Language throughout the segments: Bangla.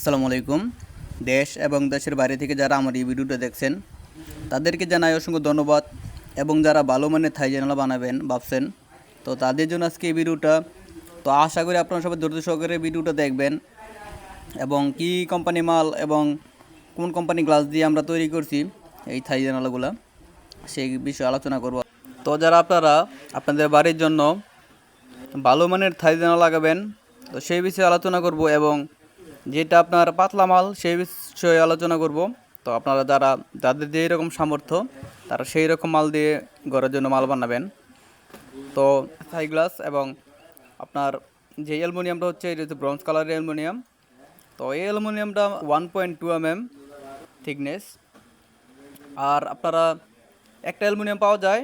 আসসালামু আলাইকুম। দেশ এবং দেশের বাইরে থেকে যারা আমার এই ভিডিওটা দেখছেন তাদেরকে জানাই অসংখ্য ধন্যবাদ। এবং যারা ভালো মানের থাই জানালা বানাবেন ভাবছেন, তো তাদের জন্য আজকে এই ভিডিওটা। তো আশা করি আপনারা সবাই ধৈর্য সহকারে ভিডিওটা দেখবেন এবং কি কোম্পানি মাল এবং কোন কোম্পানি গ্লাস দিয়ে আমরা তৈরি করছি এই থাই জানালাগুলো, সেই বিষয়ে আলোচনা করব। তো যারা আপনারা আপনাদের বাড়ির জন্য ভালো মানের থাই জানালা লাগাবেন, তো সেই বিষয়ে আলোচনা করব এবং যেটা আপনার পাতলা মাল সেই বিষয়ে আলোচনা করব। তো আপনারা যাদের যেই রকম সামর্থ্য তারা সেই রকম মাল দিয়ে ঘরের জন্য মাল বানাবেন। তো থাই গ্লাস এবং আপনার যে অ্যালুমিনিয়ামটা হচ্ছে এটা হচ্ছে ব্রোঞ্জ কালারের অ্যালুমিনিয়াম। তো এই অ্যালুমিনিয়ামটা 1.2 mm থিকনেস। আর আপনারা একটা অ্যালুমিনিয়াম পাওয়া যায়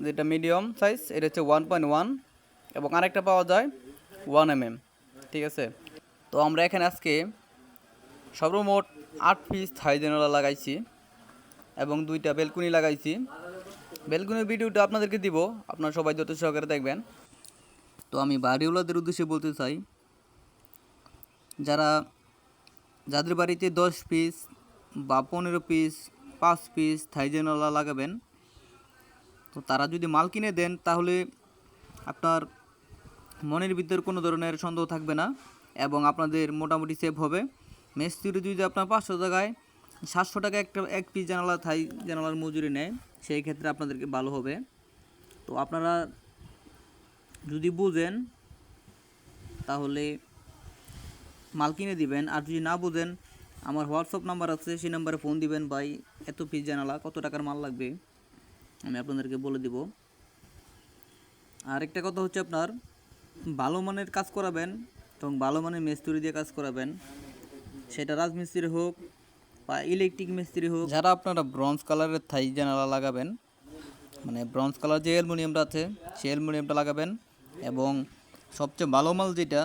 যেটা মিডিয়াম সাইজ, এটা হচ্ছে 1.1, এবং আরেকটা পাওয়া যায় 1 mm। ঠিক আছে। তো আমরা এখানে আজকে সর্বমোট 8 পিস থাই জানালা লাগাইছি এবং 2টা বেলকুনি লাগাইছি। বেলকুনির ভিডিওটা আপনাদেরকে দিব, আপনারা সবাই যত সহকারে দেখবেন। তো আমি বাড়িওয়ালাদের উদ্দেশ্যে বলতে চাই, যাদের বাড়িতে 10 পিস বা 15 পিস 5 পিস থাই জানালা লাগাবেন, তো তারা যদি মাল কিনে দেন তাহলে আপনার মনের ভিতর কোনো ধরনের সন্দেহ থাকবে না এবং আপনাদের মোটামুটি সেভ হবে। মিস্ত্রি যদি আপনার 500 টাকায় 700 টাকা এক পিস জানালা থাই জানালার মজুরি নেয়, সেই ক্ষেত্রে আপনাদেরকে ভালো হবে। তো আপনারা যদি বুঝেন তাহলে মাল কিনে দিবেন, আর যদি না বুঝেন আমার হোয়াটসঅ্যাপ নাম্বার আছে, সেই নাম্বারে ফোন দিবেন, ভাই এত পিস জানালা কত টাকার মাল লাগবে আমি আপনাদেরকে বলে দিব। আর একটা কথা হচ্ছে, আপনার ভালো মানের কাজ করাবেন এবং ভালো মানের মিস্ত্রি দিয়ে কাজ করাবেন, সেটা রাজমিস্ত্রি হোক বা ইলেকট্রিক মিস্ত্রি হোক। যারা আপনারা ব্রোঞ্জ কালারের থাই জানালা লাগাবেন, মানে ব্রোঞ্জ কালার যে অ্যালুমিনিয়ামটা আছে সেই অ্যালুমিনিয়ামটা লাগাবেন এবং সবচেয়ে ভালো মাল যেটা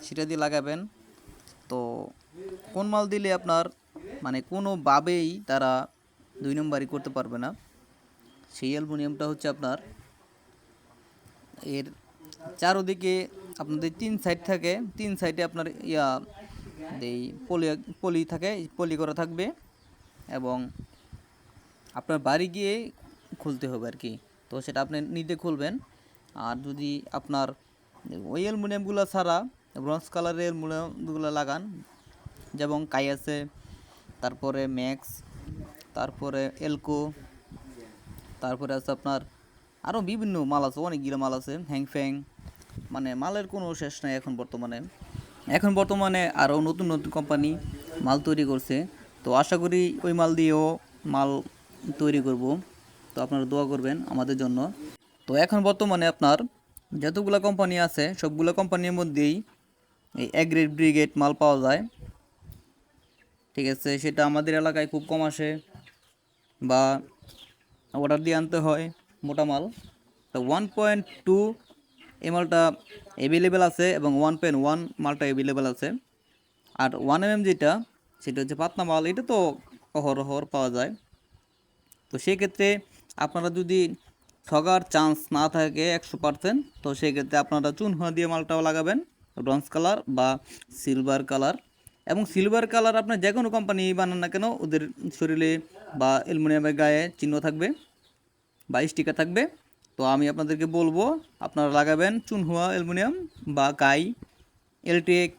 সেটা দিয়ে লাগাবেন। তো কোন মাল দিলে আপনার মানে কোনোভাবেই তারা 2 নম্বরই করতে পারবে না, সেই অ্যালুমিনিয়ামটা হচ্ছে আপনার এর চারোদিকে আপনাদের 3 সাইড থাকে, 3 সাইডে আপনার এই পলি থাকে, পলি করা থাকবে এবং আপনার বাড়ি গিয়ে খুলতে হবে আর কি। তো সেটা আপনি নিজে খুলবেন। আর যদি আপনার ওই অ্যালুমিনিয়ামগুলো ছাড়া ব্রোঞ্জ কালারের অ্যালুমিনিয়ামগুলো লাগান, যেমন কাই আছে, তারপরে ম্যাক্স, তারপরে এলকো, তারপরে আছে আপনার আরও বিভিন্ন মাল আছে, অনেকগুলো মাল আছে, হ্যাংফ্যাং, মানে মালের কোনো শেষ নাই এখন বর্তমানে আরও নতুন নতুন কোম্পানি মাল তৈরি করছে। তো আশা করি ওই মাল দিয়েও মাল তৈরি করব। তো আপনারা দোয়া করবেন আমাদের জন্য। তো এখন বর্তমানে আপনার যতগুলো কোম্পানি আছে সবগুলো কোম্পানির মধ্যেই এই এ গ্রেড ব্রিগেড মাল পাওয়া যায়। ঠিক আছে, সেটা আমাদের এলাকায় খুব কম আসে বা অর্ডার দিয়ে আনতে হয় মোটা মাল। তো 1.2 এই মালটা অ্যাভেলেবেল আছে এবং 1.1 মালটা অ্যাভেলেবেল আছে। আর 1 mm যেটা সেটা হচ্ছে পাতলা মাল, এটা তো অহরহ পাওয়া যায়। তো সেক্ষেত্রে আপনারা যদি ঠগার চান্স না থাকে 100%, তো সেক্ষেত্রে আপনারা চুনহা দিয়ে মালটাও লাগাবেন, ব্রোঞ্জ কালার বা সিলভার কালার। এবং সিলভার কালার আপনার যে কোনো কোম্পানি বানান না কেন, ওদের শরীরে বা অ্যালুমিনিয়ামের গায়ে চিহ্ন থাকবে বা স্টিকার থাকবে। তো আমি আপনাদেরকে বলবো আপনারা লাগাবেন চুনহুয়া অ্যালুমিনিয়াম বা কাই, এলটেক,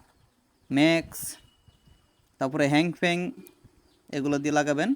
ম্যাক্স, তারপরে হ্যাংফ্যাং, এগুলো দিয়ে লাগাবেন।